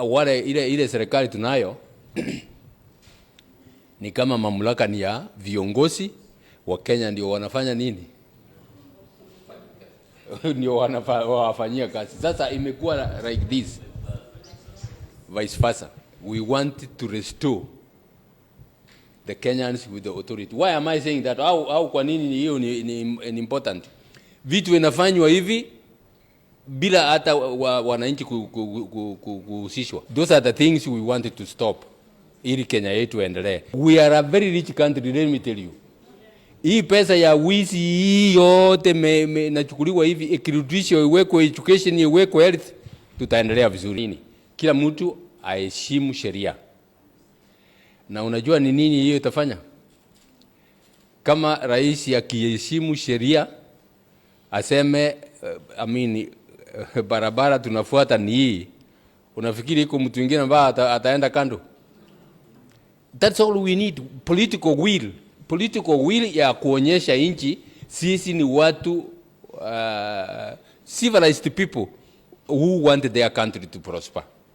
wale ile serikali tunayo ni kama mamlaka ni ya viongozi wa Kenya, ndio wanafanya nini? Ndio wanafanyia kazi. Sasa imekuwa like this, vice versa. We want to restore the Kenyans with the authority. Why am I saying that? Au kwa nini hiyo ni important? Vitu vinafanywa hivi bila hata wananchi kuhusishwa. Those are the things we wanted to stop ili Kenya yetu endelee. We are a very rich country, let me tell you. Hii pesa ya wizi hii yote nachukuliwa hivi, ikirudishwa iwekwe education, iwekwe health, tutaendelea vizuri. Kila mtu aheshimu sheria. Na unajua ni nini hiyo itafanya? Kama rais akiheshimu sheria, aseme barabara tunafuata ni hii, unafikiri iko mtu mwingine ambaye ataenda kando? That's all we need, political will. Political will ya kuonyesha nchi sisi ni watu civilized people who want their country to prosper.